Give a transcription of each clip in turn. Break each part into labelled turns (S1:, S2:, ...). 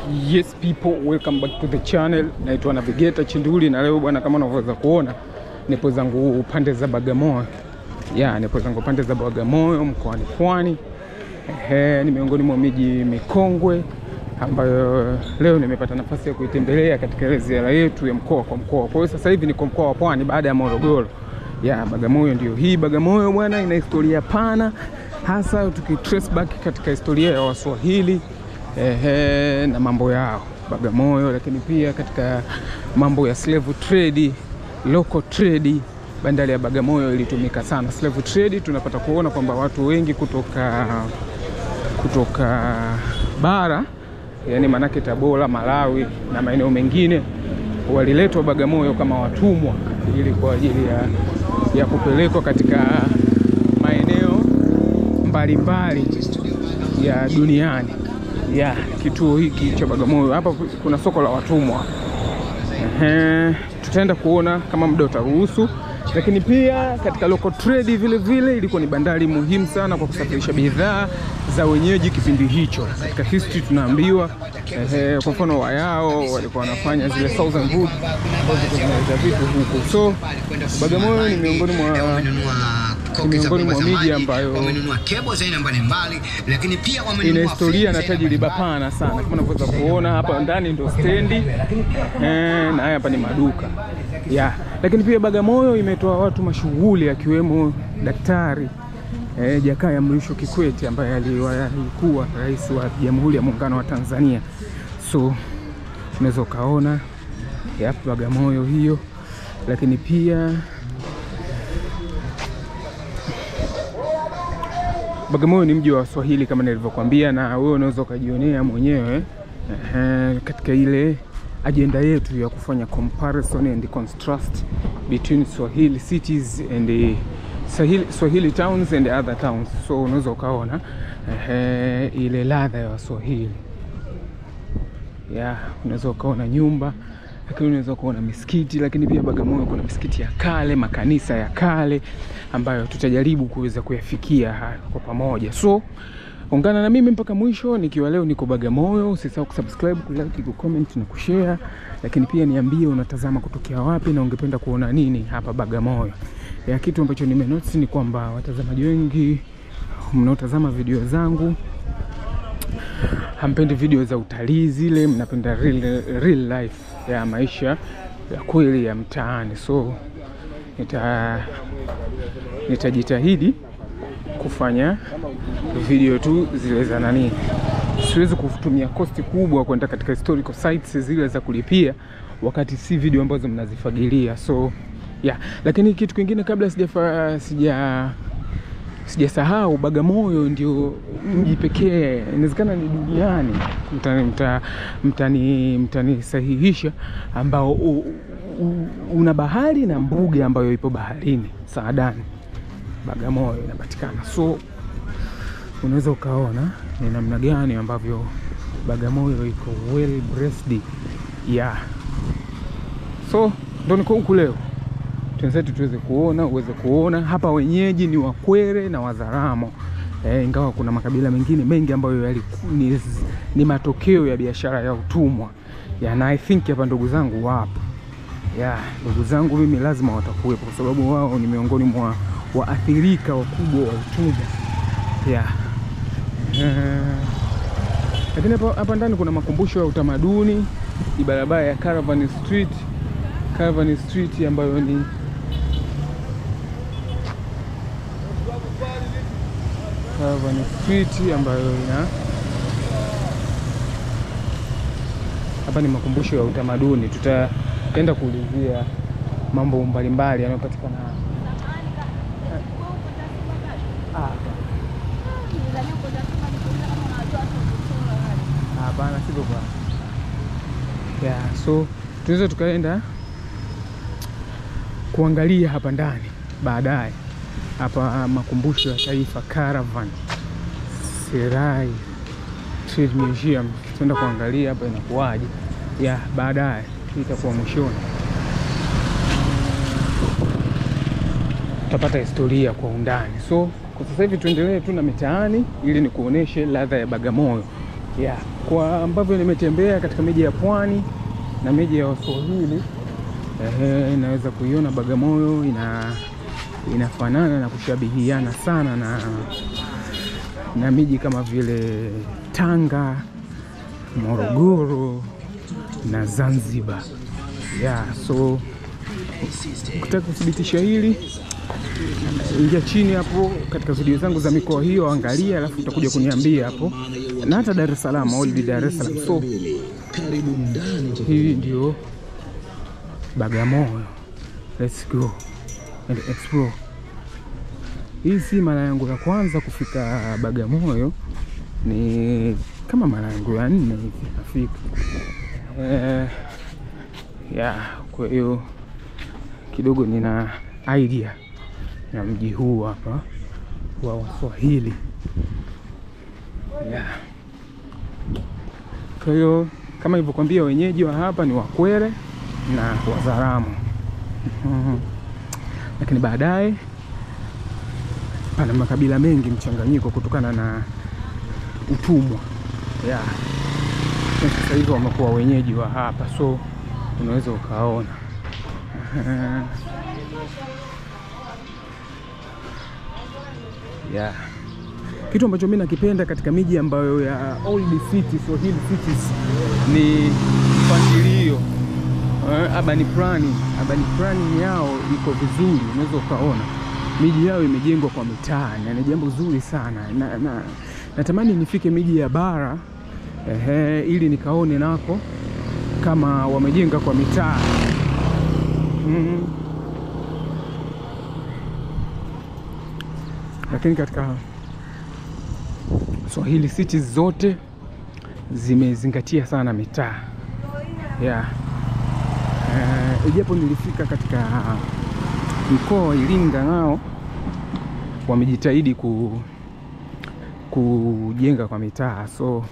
S1: Yes people, welcome back to the channel. Naitwa Navigator Chinduli na leo bwana, kama unavyoweza kuona nipo zangu pande za Bagamoyo. Nipo zangu pande za Bagamoyo mkoani Pwani. Ni miongoni mwa miji mikongwe ambayo leo nimepata nafasi ya kuitembelea katika ile ziara yetu ya mkoa kwa mkoa. Kwa hiyo sasa hivi niko mkoa wa Pwani baada ya Morogoro. Bagamoyo ndio hii. Bagamoyo bwana ina historia pana, hasa tukitrace back katika historia ya Waswahili na mambo yao Bagamoyo, lakini pia katika mambo ya slave trade, local trade. Bandari ya Bagamoyo ilitumika sana slave trade. Tunapata kuona kwamba watu wengi kutoka bara, yani manake Tabora, Malawi na maeneo mengine, waliletwa Bagamoyo kama watumwa ili kwa ajili ya kupelekwa katika maeneo mbalimbali ya duniani. Kituo hiki cha Bagamoyo hapa kuna soko la watumwa. Tutaenda kuona kama muda utaruhusu, lakini pia katika local trade vile vile ilikuwa ni bandari muhimu sana kwa kusafirisha bidhaa za wenyeji kipindi hicho. Katika history tunaambiwa kwa mfano wayao walikuwa wanafanya zile Southern Route ambazo zinaleta vitu huko. So Bagamoyo ni miongoni mwa miji ambayo
S2: wamenunua kebo za aina mbalimbali, lakini pia wamenunua
S1: ina historia na tajriba pana sana. Kama unavyoweza kuona hapa ndani ndio stendi na hapa ni maduka. Lakini pia Bagamoyo imetoa watu mashughuli akiwemo Daktari Jakaya Mrisho Kikwete ambaye alikuwa rais wa Jamhuri ya Muungano wa Tanzania. So unaweza kaona Bagamoyo hiyo, lakini pia Bagamoyo ni mji wa Waswahili kama nilivyokuambia, na wewe unaweza kujionea mwenyewe katika ile agenda yetu ya kufanya comparison and contrast between Swahili cities and Swahili towns and other towns. So unaweza ukaona ile ladha ya Waswahili. Unaweza ukaona nyumba, lakini unaweza kuona misikiti, lakini pia Bagamoyo kuna misikiti ya kale, makanisa ya kale ambayo tutajaribu kuweza kuyafikia haya kwa pamoja. So ungana na mimi mpaka mwisho nikiwa leo niko Bagamoyo. Usisahau kusubscribe, kulike, kucomment na kushare, lakini pia niambie unatazama kutokea wapi na ungependa kuona nini hapa Bagamoyo. Kitu ambacho nimenotice ni kwamba watazamaji wengi mnaotazama video zangu hampendi video za utalii zile, mnapenda real life ya maisha ya kweli ya mtaani. So nitajitahidi kufanya video tu zile za nani. Siwezi kutumia cost kubwa kwenda katika historical sites zile za kulipia wakati si video ambazo mnazifagilia. So lakini kitu kingine kabla sijasahau, Bagamoyo ndio mji pekee, inawezekana ni duniani, mtanisahihisha, ambao una bahari na mbuga ambayo ipo baharini. Saadani Bagamoyo inapatikana. So unaweza ukaona ni namna gani ambavyo Bagamoyo iko well blessed. So ndio niko huku leo. Tunataka tuweze kuona, uweze kuona hapa wenyeji ni Wakwere na Wazaramo. Ingawa kuna makabila mengine mengi ambayo ni matokeo ya biashara ya utumwa. Na I think hapa ndugu zangu wapo. Ndugu zangu mimi lazima watakuwepo kwa sababu wao ni miongoni mwa waathirika wakubwa wa utumwa. Lakini hapa ndani kuna makumbusho ya utamaduni, ni barabara ya Caravan Street ambayo ni Caravan Street ambayo hapa ni makumbusho ya utamaduni. Tutaenda kuulizia mambo mbalimbali yanayopatikana hapa. Sivyo bwana. So tunaweza tukaenda kuangalia hapa ndani baadaye. Hapa makumbusho ya taifa Caravan Serai Trade Museum. Tutaenda kuangalia hapa inakuwaje. Baadaye itakuwa mwishoni. Tutapata historia kwa undani. So kwa sasa hivi tuendelee tu na mitaani ili nikuoneshe ladha ya Bagamoyo. Yeah, kwa ambavyo nimetembea katika miji ya pwani na miji ya Waswahili, naweza kuiona Bagamoyo inafanana na kushabihiana sana na miji kama vile Tanga, Morogoro na Zanzibar. Yeah, so ukitaka kuthibitisha hili, ingia chini hapo katika video zangu za mikoa hiyo, angalia, alafu utakuja kuniambia hapo. Na hata Dar es Salaam, already Dar es Salaam. So hii ndio Bagamoyo. Let's go and explore. Hii si mara yangu ya kwanza kufika Bagamoyo, ni kama mara yangu ya 4 hivi nafika. Kwa hiyo kidogo nina idea ya mji huu hapa wa Waswahili. Kwa hiyo kama nilivyokuambia, wenyeji wa hapa ni Wakwere na Wazaramo. Lakini baadaye pana makabila mengi mchanganyiko kutokana na utumwa. Sasa hivi wamekuwa wenyeji wa hapa, so unaweza ukaona. Kitu ambacho mimi nakipenda katika miji ambayo ya old cities, Swahili cities, ni mpangilio. Urban planning yao iko vizuri. Unaweza ukaona miji yao imejengwa kwa mitaa, na ni jambo zuri sana. Natamani nifike miji ya bara ili nikaone nako kama wamejenga kwa mitaa. Lakini katika Swahili cities zote zimezingatia sana mitaa. Ijapo nilifika katika mkoa wa Iringa, nao wamejitahidi kujenga kwa mitaa. So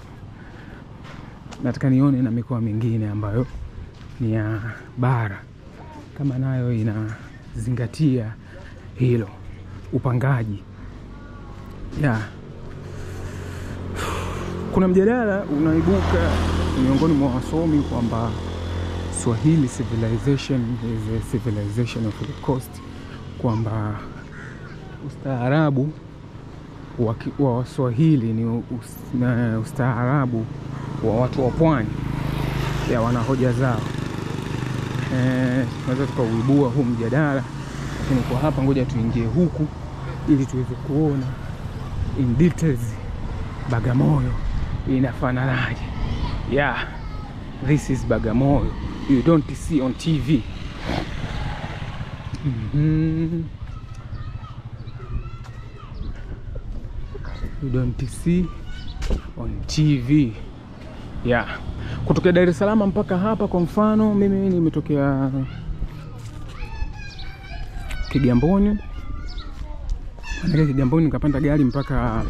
S1: nataka nione na mikoa mingine ambayo ni ya bara kama nayo inazingatia hilo upangaji. Kuna mjadala unaibuka miongoni mwa wasomi kwamba Swahili civilization is a civilization of the coast, kwamba ustaarabu wa Waswahili ni ustaarabu wa watu wa pwani. Wana hoja zao. Tunaweza tukauibua huu mjadala, lakini kwa hapa ngoja tuingie huku ili tuweze kuona in details Bagamoyo inafananaje. This is Bagamoyo. You don't see on TV. You don't see on TV. Kutoka Dar es Salaam mpaka hapa, kwa mfano mimi nimetokea Kigamboni. Kigamboni nikapanda gari mpaka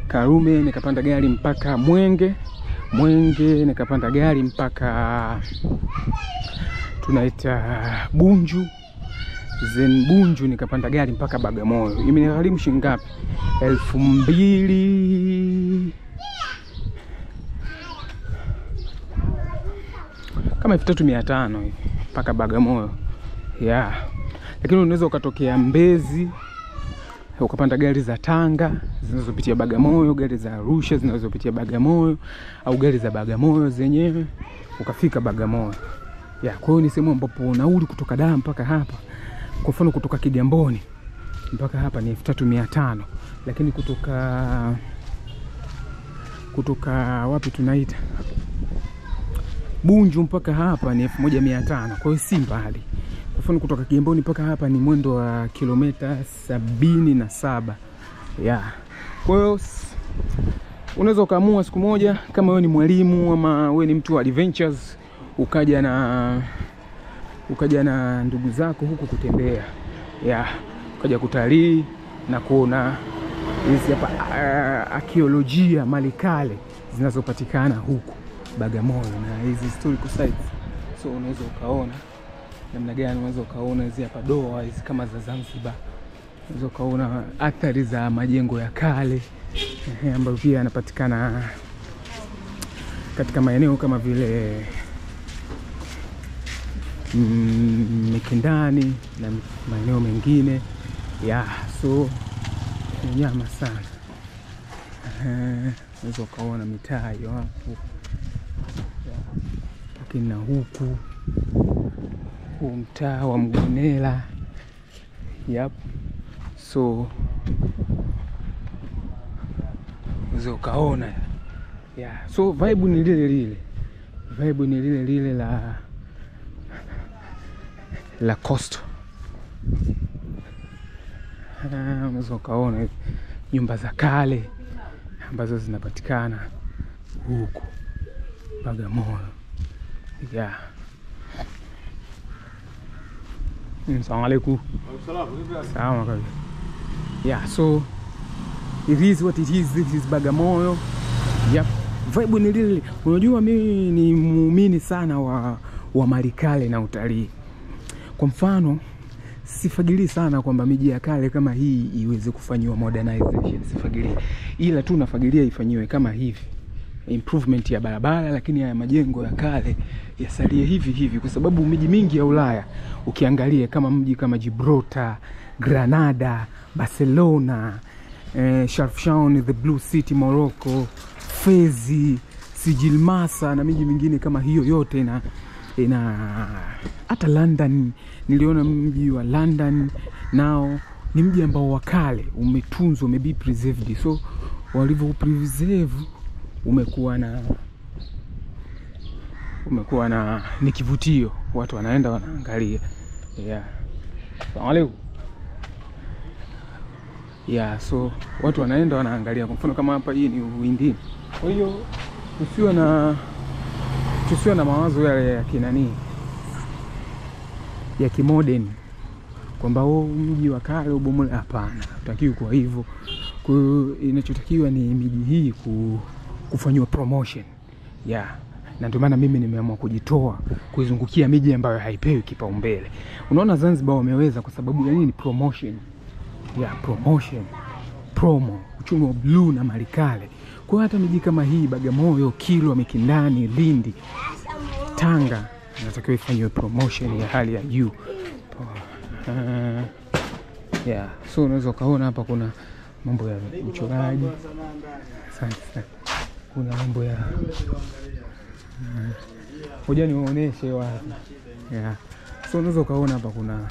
S1: Karume nikapanda gari mpaka Mwenge nikapanda gari mpaka tunaita Bunju. Bunju nikapanda gari mpaka Bagamoyo. Imenigharimu shilingi ngapi? 2000 kama 3500 hivi mpaka Bagamoyo. Lakini unaweza ukatokea Mbezi ukapanda gari za Tanga zinazopitia Bagamoyo, gari za Arusha zinazopitia Bagamoyo, au gari za Bagamoyo zenyewe ukafika Bagamoyo. Kwa hiyo ni sehemu ambapo nauli kutoka Dar mpaka hapa, kwa mfano kutoka Kigamboni mpaka hapa ni 3500, lakini kutoka wapi tunaita Bunju mpaka hapa ni 1500. Kwa hiyo si mbali. Kwa mfano kutoka Kigamboni mpaka hapa ni mwendo wa kilomita 77. Kwa hiyo unaweza ukaamua siku moja, kama wewe ni mwalimu ama wewe ni mtu wa adventures, ukaja na ndugu zako huku kutembea. Ukaja kutalii na kuona hizi hapa arkeolojia, mali kale zinazopatikana huku Bagamoyo na hizi historical sites. So unaweza ukaona namna gani, unaweza ukaona hizi hapa doa hizi kama za Zanzibar. Unaweza ukaona athari za majengo ya kale ambayo pia yanapatikana katika maeneo kama vile Mikindani na maeneo mengine. So ni nyama sana. Unaweza ukaona mitaa hiyo hapo. Lakini na huku mtaa wa Mgonela. So unaweza ukaona. So vibe ni lile lile la Coast. Unaweza ukaona nyumba za kale ambazo zinapatikana huku Bagamoyo. Assalamu alaikum. Sawa kabisa. So it is what it is. This is Bagamoyo. Vibe ni lile. Unajua mimi ni muumini sana wa mali kale na utalii. Kwa mfano, sifagili sana kwamba miji ya kale kama hii iweze kufanywa modernization, sifagili. Ila tu nafagilia ifanywe kama hivi. Improvement ya barabara, lakini ya majengo ya kale yasalie hivi kwa sababu miji mingi ya Ulaya ukiangalia kama mji kama Gibraltar, Granada, Barcelona, Sharjah, the Blue City Morocco, Fez, Sijilmasa na miji mingine kama hiyo yote ina hata London. Niliona mji wa London nao ni mji ambao wa kale umetunzwa, umebi preserved. So walivyo preserve umekuwa na ni kivutio, watu wanaenda wanaangalia. Assalamu alaikum. So watu wanaenda wanaangalia. Kwa mfano kama hapa hii ni Uhindini. Kwa hiyo tusiwe na mawazo yale ya kinani ya kimodern kwamba mji wa kale ubomole. Hapana, hutakiwi kwa hivyo. Kwa hiyo inachotakiwa ni miji hii kufanywa promotion. Na ndio maana mimi nimeamua kujitoa kuizungukia miji ambayo haipewi kipaumbele. Unaona Zanzibar wameweza kwa sababu ya nini? Promotion. Promo, uchumi wa blue na malikale. Kwa hata miji kama hii Bagamoyo, Kilwa, Mikindani, Lindi, Tanga inatakiwa ifanywe promotion ya hali ya juu. So unaweza kaona hapa kuna mambo ya uchoraji. Asante. Kuna mambo ya ngoja niwaoneshe wapi. So unaweza kaona hapa kuna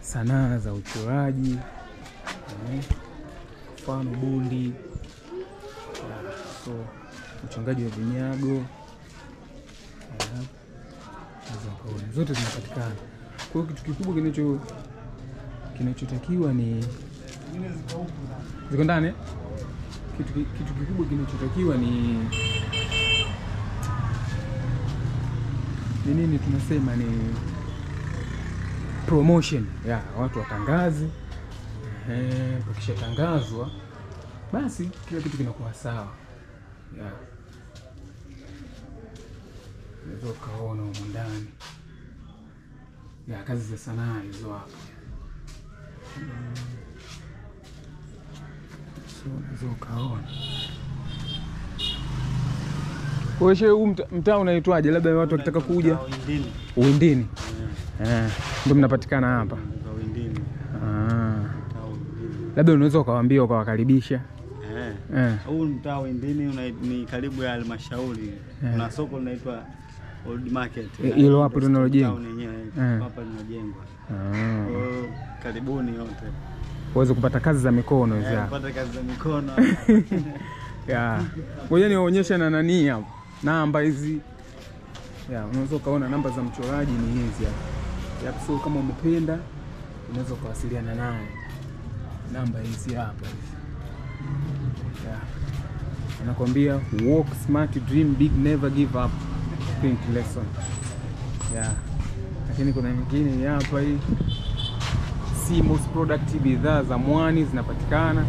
S1: sanaa za uchoraji. Mfano bundi. So uchongaji wa vinyago. Zote zinapatikana. Kwa hiyo kitu kikubwa kinachotakiwa ni ziko ndani. Kitu kikubwa kinachotakiwa ni nini tunasema ni promotion. Watu watangaze. Ukishatangazwa basi kila kitu kinakuwa sawa. Unaweza kaona huko ndani. Kazi za sanaa hizo hapo. So unaweza kaona. Kwa hiyo mtaa unaitwaje? Labda watu wakitaka kuja Uhindini. Ndio mnapatikana hapa.
S3: Uhindini.
S1: Labda unaweza ukawaambia ukawakaribisha.
S3: Huu mtaa Uhindini ni karibu ya halmashauri. Kuna soko linaitwa Old Market.
S1: Hilo hapo tunalojenga.
S3: Hapa linajengwa. Karibuni yote.
S1: Uweze kupata kazi za mikono hizo.
S3: Kupata kazi za mikono.
S1: Ngoja niwaonyeshe na nani hapo. Namba hizi. Unaweza kaona namba za mchoraji ni hizi hapa. So kama umependa unaweza kuwasiliana naye. Namba hizi hapa. Anakuambia work smart, dream big, never give up. Think lesson. Lakini kuna nyingine hapa hii. Simos product, bidhaa za mwani zinapatikana.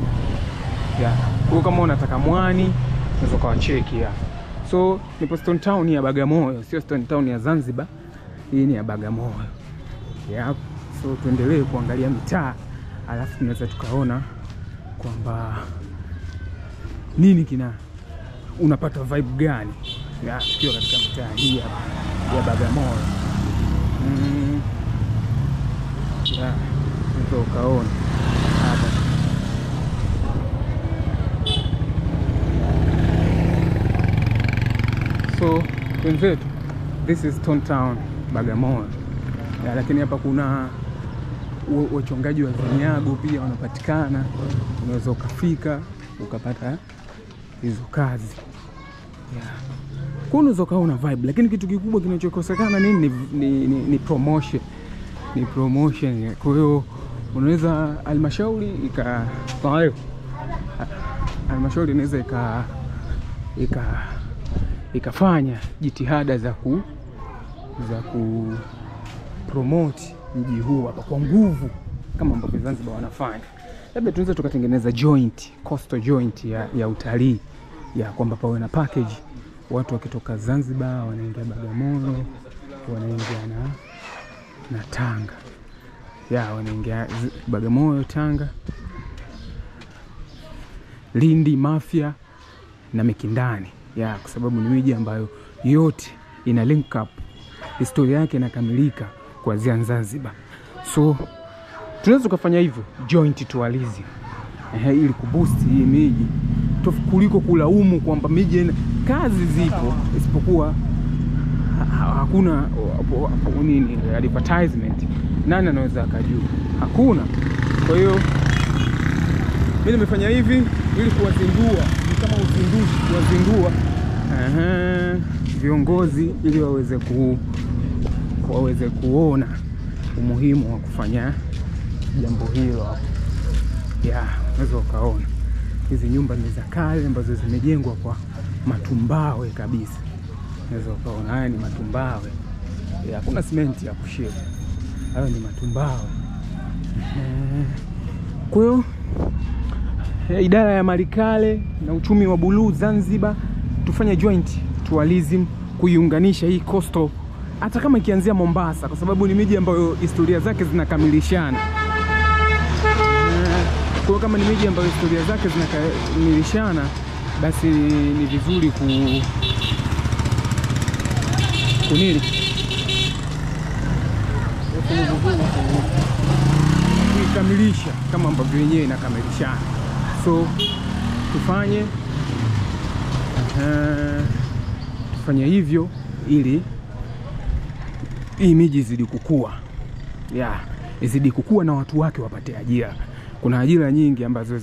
S1: Kwa kama unataka mwani unaweza kawacheki hapa. So nipo Stone Town ya Bagamoyo, sio Stone Town ya Zanzibar. Hii ni ya Bagamoyo. So tuendelee kuangalia mitaa, alafu tunaweza tukaona kwamba nini unapata vibe gani ya tukiwa katika mtaa hii hapa ya Bagamoyo. Ya ndio ukaona hapa. So wenzetu, this is Stone Town Bagamoyo. Ya, lakini hapa kuna wachongaji wa vinyago pia wanapatikana. Unaweza ukafika ukapata hizo kazi. Yeah. Unaweza ukaona vibe, lakini kitu kikubwa kinachokosekana ni promotion. Ni promotion. Kwa hiyo unaweza halmashauri inaweza ikafanya jitihada za ku promote mji huu hapa kwa nguvu kama ambavyo Zanzibar wanafanya. Labda tunaweza tukatengeneza coastal joint ya utalii, ya kwamba pawe na package, watu wakitoka Zanzibar wanaingia Bagamoyo, wanaingia na Tanga. Ya, wanaingia Bagamoyo, Tanga, Lindi, Mafia na Mikindani. Ya, kwa sababu ni miji ambayo yote ina link up, historia yake inakamilika kuanzia Zanzibar. So tunaweza kufanya hivyo joint tourism ili kuboost hii miji, kuliko kulaumu kwamba miji kazi zipo isipokuwa hakuna advertisement. Nani anaweza akajua? Hakuna. Kwa hiyo mimi nimefanya hivi ili kuwazindua, ni kama uzinduzi, kuwazindua viongozi ili waweze kuona umuhimu wa kufanya jambo hilo hapo. Ya, unaweza ukaona hizi nyumba ni za kale ambazo zimejengwa kwa matumbawe kabisa. Unaweza ukaona haya ni matumbawe. Hakuna simenti ya kushia. Hayo ni matumbawe. Kwa hiyo idara ya malikale na uchumi wa buluu Zanzibar tufanye joint tourism kuiunganisha hii coastal, hata kama ikianzia Mombasa, kwa sababu ni miji ambayo historia zake zinakamilishana. Kwa hiyo kama ni miji ambayo historia zake zinakamilishana, basi ni vizuri kuikamilisha kama ambavyo yenyewe inakamilishana. So tufanye hivyo ili hii miji izidi kukua. Izidi kukua na watu wake wapate ajira. Kuna ajira nyingi ambazo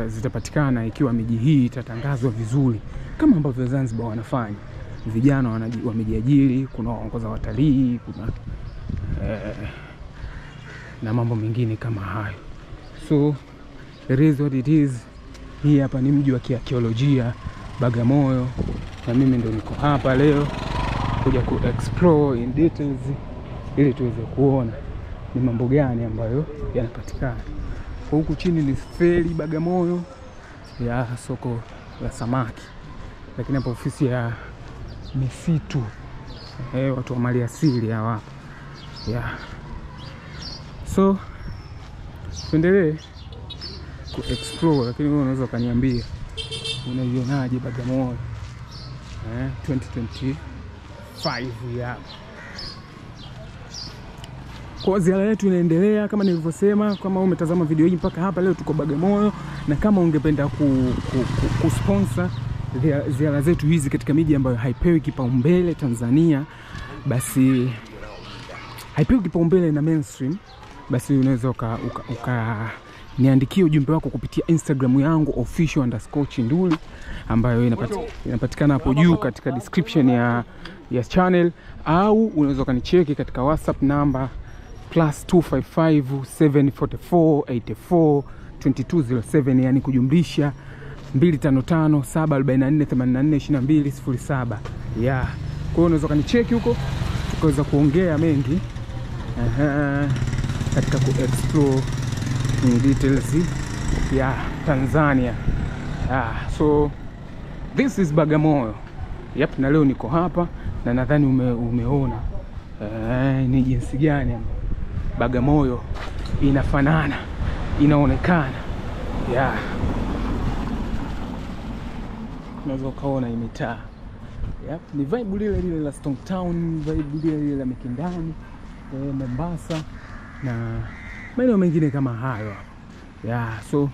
S1: zitapatikana ikiwa miji hii itatangazwa vizuri kama ambavyo Zanzibar wanafanya. Vijana wamejiajiri, kuna waongoza watalii, kuna na mambo mengine kama hayo. So it is what it is. Hii hapa ni mji wa kiarkeolojia Bagamoyo, na mimi ndo niko hapa leo kuja explore in details ili tuweze kuona ni mambo gani ambayo yanapatikana. Huku chini ni feri Bagamoyo ya soko la samaki, lakini hapa ofisi ya misitu, watu wa mali asili hawa. So tuendelee explore, lakini wewe unaweza kaniambia unaionaje Bagamoyo 2025 ya. Kwa ziara yetu inaendelea kama nilivyosema. Kama umetazama video hii mpaka hapa, leo tuko Bagamoyo, na kama ungependa kusponsor ziara zetu hizi katika miji ambayo haipewi kipaumbele Tanzania, basi haipewi kipaumbele na mainstream, basi unaweza niandikie ujumbe wako kupitia Instagram yangu official_Chinduli, ambayo inapatikana hapo juu katika description ya channel, au unaweza kanicheki katika WhatsApp namba +255 744 84 2207, yani kujumlisha 255 744 84 2207. Kwa hiyo unaweza kanicheki huko tukaweza kuongea mengi katika explore details ya Tanzania. So this is Bagamoyo. Na leo niko hapa, na nadhani umeona ni jinsi gani Bagamoyo inafanana, inaonekana. unaweza ukaona hii mitaa. Yep, ni vibe lile la Stone Town, vibe lile la Mikindani, Mombasa na maeneo mengine kama hayo hapo. Yeah, so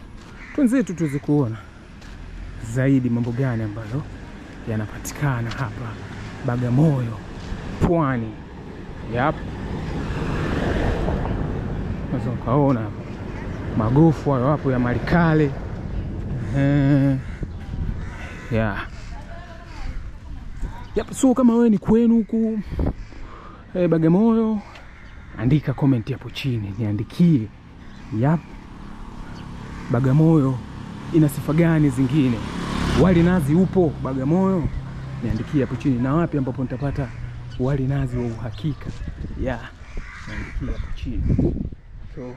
S1: twenzetu tuweze kuona zaidi mambo gani ambayo yanapatikana hapa Bagamoyo, Pwani. Yep. Unaweza ukaona magofu hayo hapo ya Malikale. Yeah. Yep, so kama wewe ni kwenu huku Bagamoyo, andika comment hapo chini, niandikie. Yep. Bagamoyo ina sifa gani zingine? Wali nazi upo Bagamoyo? Niandikie hapo chini, na wapi ambapo nitapata wali nazi wa uhakika. Yeah. Niandikie hapo chini. So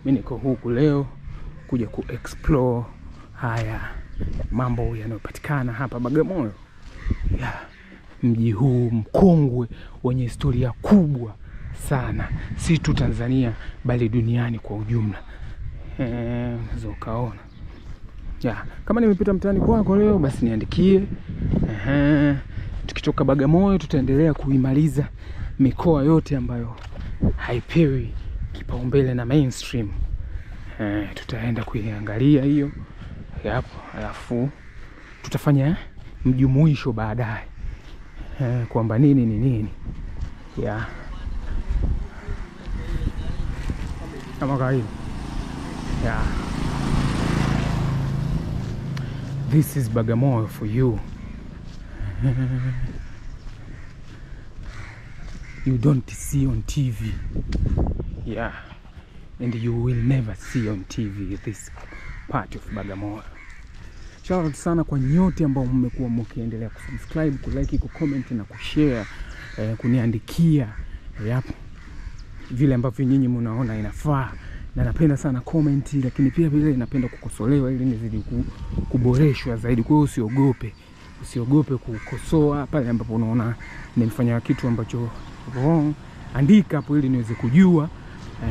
S1: mimi niko huku leo kuja ku-explore haya mambo yanayopatikana hapa Bagamoyo. Yeah. Mji huu mkongwe wenye historia kubwa sana, si tu Tanzania bali duniani kwa ujumla. Unaweza ukaona. Yeah. Kama nimepita mtaani kwako leo, basi niandikie. Tukitoka Bagamoyo tutaendelea kuimaliza mikoa yote ambayo haipewi kipaumbele na mainstream. Tutaenda kuiangalia hiyo hapo, alafu tutafanya mjumuisho baadaye kwamba nini ni nini. Yeah. Kama kawaida. Yeah. This is Bagamoyo for you. You don't see on TV. Yeah. And you will never see on TV this part of Bagamoyo. Shout out sana kwa nyote ambao mmekuwa mkiendelea kusubscribe, kulike, kucomment na kushare, kuniandikia. Yep. Vile ambavyo nyinyi mnaona inafaa. Na napenda sana comment, lakini pia vile napenda kukosolewa ili nizidi kuboreshwa zaidi. Kwa hiyo usiogope kukosoa pale ambapo unaona nimefanya kitu ambacho wrong. Andika hapo ili niweze kujua,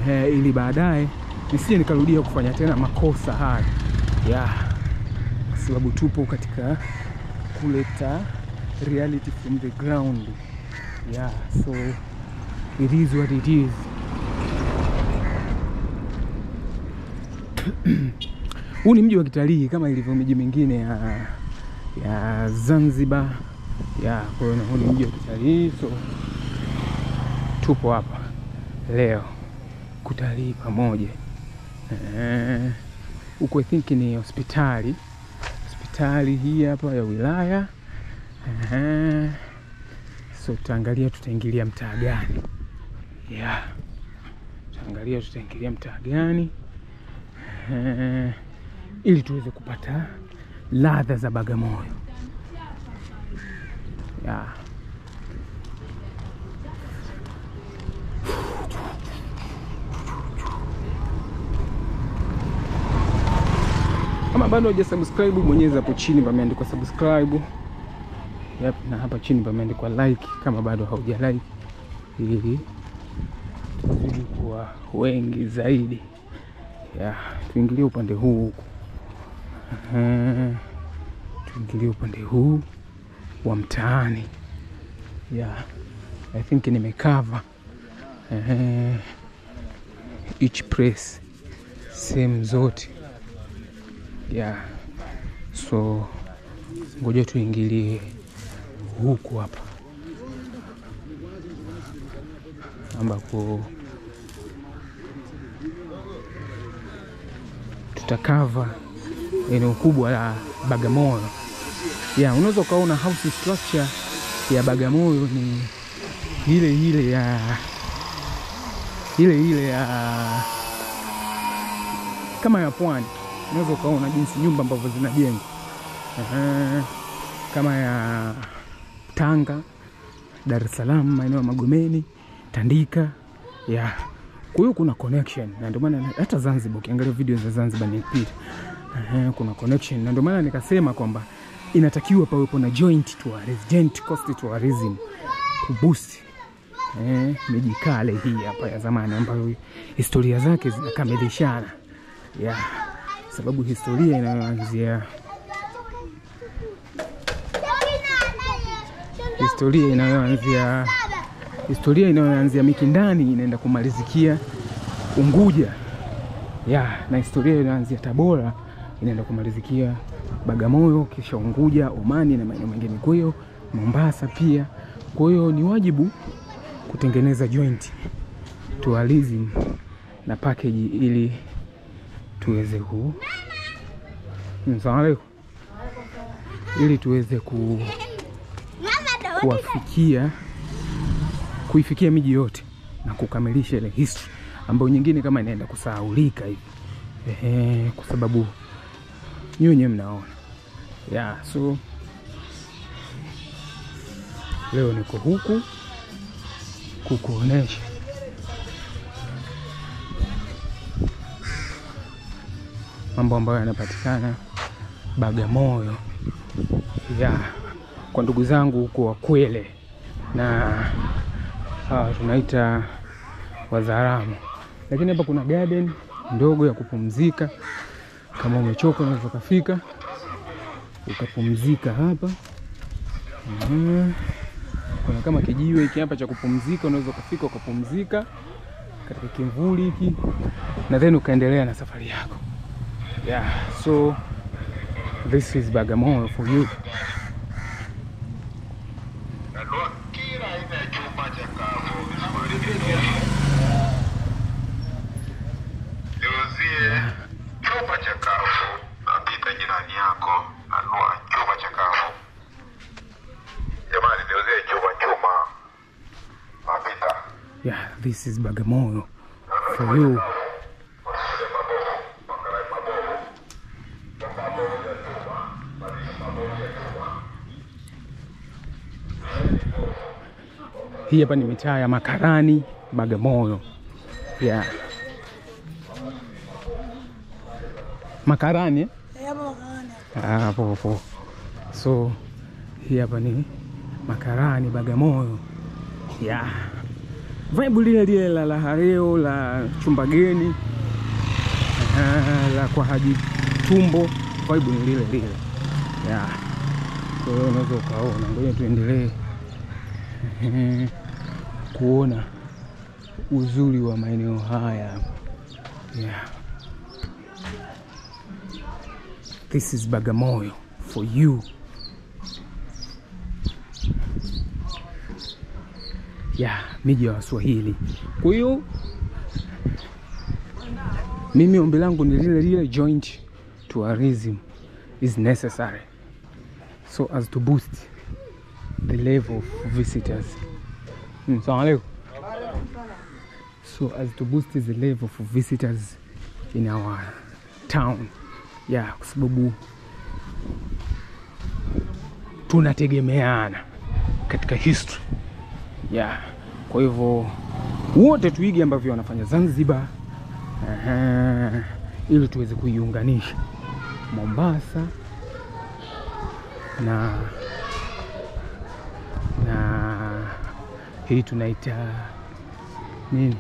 S1: ili baadaye nisije nikarudia kufanya tena makosa haya. Yeah. Sababu tupo katika kuleta reality from the ground. Yeah, so it is what it is. Huu ni mji wa kitalii kama ilivyo miji mingine ya Zanzibar. Yeah, kwa hiyo huu ni mji wa kitalii, so tupo hapa leo kutalii pamoja. Huko I think ni hospitali hii hapa ya wilaya. So tutaingilia mtaa gani. Yeah. Tutaingilia mtaa gani ili tuweze kupata ladha za Bagamoyo. Yeah. Kama bado hujasubscribe, bonyeza hapo chini pameandikwa subscribe. Yep, na hapa chini pameandikwa like kama bado hauja like, ili tuzidi kuwa wengi zaidi. Yeah, tuingilie upande huu. Tuingilie upande huu wa mtaani. Yeah, I think nimecover each place, sehemu zote. Yeah, so ngoja tuingilie huku hapa ambapo tutakava eneo kubwa la Bagamoyo. Yeah, unaweza ukaona house structure ya Bagamoyo ni ile ya kama ya Pwani. Unaweza ukaona jinsi nyumba ambavyo zinajengwa. Kama ya Tanga, Dar es Salaam, maeneo ya Magomeni, Tandika. Yeah. Kwa hiyo kuna connection. Na ndio maana hata Zanzibar, ukiangalia video za Zanzibar nilipita. Kuna connection. Na ndio maana nikasema kwamba inatakiwa pawepo na joint coast tourism kuboost miji kale hii hapa ya zamani ambayo historia zake zinakamilishana. Yeah. Sababu historia inayoanzia historia inayoanzia Mikindani inaenda kumalizikia Unguja. Na historia inaanzia Tabora inaenda kumalizikia Bagamoyo, kisha Unguja, Omani na maeneo mengine. Kwa hiyo Mombasa pia. Kwa hiyo ni wajibu kutengeneza joint tourism na package ili tuweze kuifikia miji yote na kukamilisha ile history ambayo nyingine kama inaenda kusahaulika hivi. Kwa sababu nyinyi mnaona. So leo niko huku kukuonesha mambo ambayo yanapatikana Bagamoyo. Kwa ndugu zangu huko Wakwele na tunaita Wazaramo. Lakini hapa kuna garden ndogo ya kupumzika. Kama umechoka unaweza kufika ukapumzika hapa. Kuna kama kijiwe hiki hapa cha kupumzika, unaweza kufika ukapumzika katika kimvuli hiki na then ukaendelea na safari yako. So this is Bagamoyo for you.
S4: Chupa cha kafu napita jirani yako anua chupa cha kafu. Jamani niuzie chuma napita.
S1: This is Bagamoyo for you. Hii hapa ni mitaa ya Makarani, Bagamoyo. Makarani? Popo. So hii hapa ni Makarani, Bagamoyo. Vibe lile la Lahareo, la Chumbageni, la kwa Haji Tumbo, vibe ni lile. Kwa hiyo unaweza ukaona. Ngoja tuendelee kuona uzuri wa maeneo haya. This is Bagamoyo for you. Miji ya Waswahili. Kwa hiyo mimi ombi langu ni lile, joint tourism is necessary so as to boost the level of visitors. So as to boost the level of visitors in our town. Kwa sababu tunategemeana katika history. Kwa hivyo wote tuige ambavyo wanafanya Zanzibar, ili tuweze kuiunganisha Mombasa na hii tunaita nini,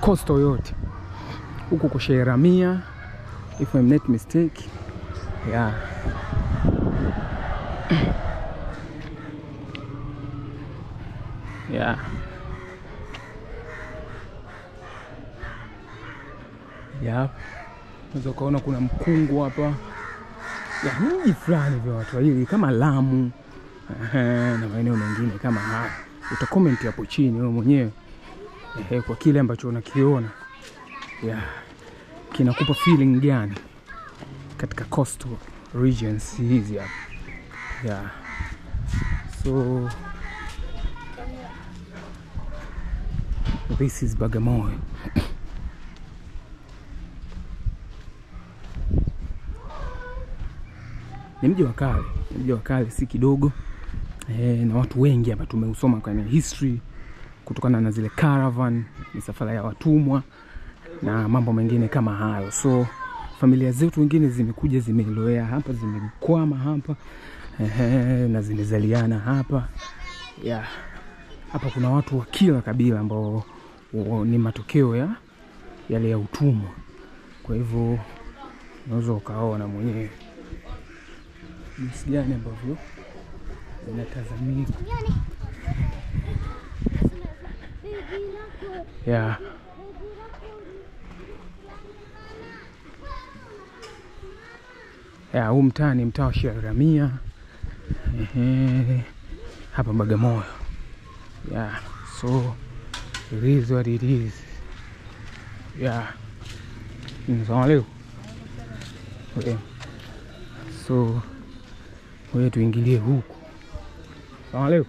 S1: coastal yote huku kusheramia, if I'm not mistake. Unaweza kuona kuna mkungu hapa. Miji fulani vya watu hili kama Lamu na maeneo mengine kama haya. Utakomenti hapo chini wewe mwenyewe kwa kile ambacho unakiona. Kinakupa feeling gani katika coastal regions hizi hapa. So this is Bagamoyo. Ni mji wa kale si kidogo. Na watu wengi hapa tumeusoma kwenye history kutokana na zile caravan, misafara ya watumwa na mambo mengine kama hayo. So familia zetu wengine zimekuja zimeloea hapa, zimekwama hapa, na zimezaliana hapa. Hapa kuna watu wa kila kabila ambao ni matokeo ya yale ya utumwa. Kwa hivyo unaweza ukaona mwenyewe jinsi gani ambavyo inatazamika. Yeah. Huu mtaa ni mtaa wa Sheikh Ramia. Hapa Bagamoyo. Yeah, so it is what it is. Yeah. Assalamu okay. So wewe tuingilie huku. Assalamu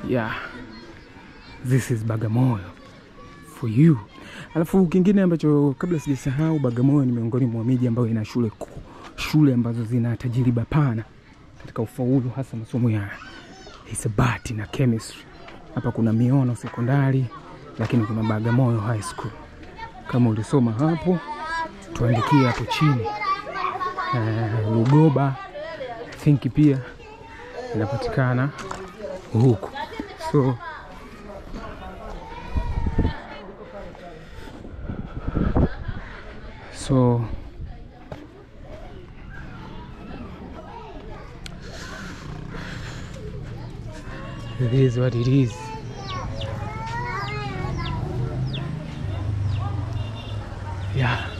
S1: yeah. This is Bagamoyo for you. Alafu kingine ambacho kabla sijasahau, Bagamoyo ni miongoni mwa miji ambayo ina shule ambazo zina tajiriba pana katika ufaulu, hasa masomo ya hisabati na chemistry. Hapa kuna Miono Sekondari, lakini kuna Bagamoyo High School. Kama ulisoma hapo, tuandikie hapo chini. Lugoba I think pia inapatikana huku. So it is what it is. Yeah.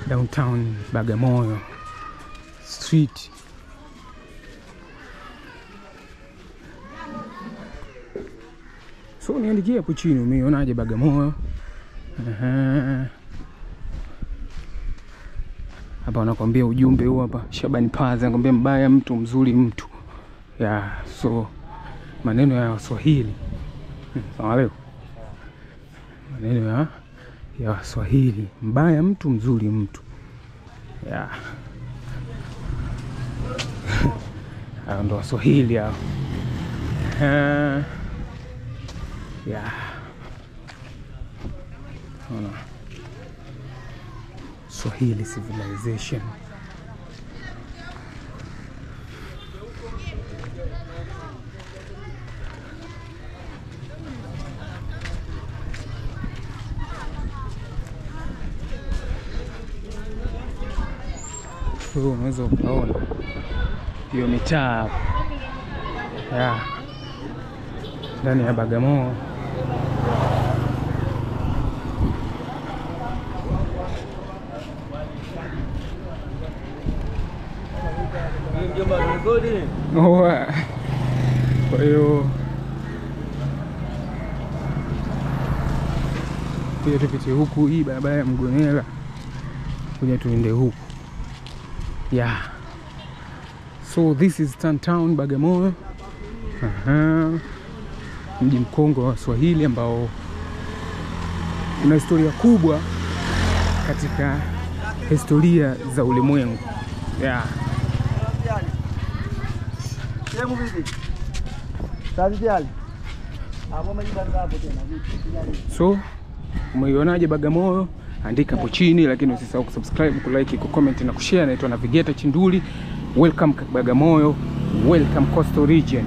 S1: Downtown Bagamoyo street. So niandikie hapo chini umeonaje Bagamoyo. Hapa wanakuambia ujumbe huu hapa. Shabani Pazi anakuambia mbaya mtu mzuri mtu. Yeah, so maneno ya Waswahili. Sawa. Maneno ya Waswahili, mbaya mtu mzuri mtu. Yeah. Hao ndo Waswahili hao. Yeah. Ona. Swahili civilization. So unaweza ukaona hiyo mitaa ya ndani ya Bagamoyo. Kwa hiyo pia tupite huku, hii barabara ya Mgonela kuja tuende huku. Yeah. So this is Town Bagamoyo. Mji mkongwe wa Swahili ambao una historia kubwa katika historia za ulimwengu. Yeah. So umeionaje Bagamoyo? Andika hapo chini, lakini usisahau kusubscribe, kulike, kucomment na kushare. Naitwa Navigator Chinduli. Welcome Bagamoyo, welcome Coastal Region.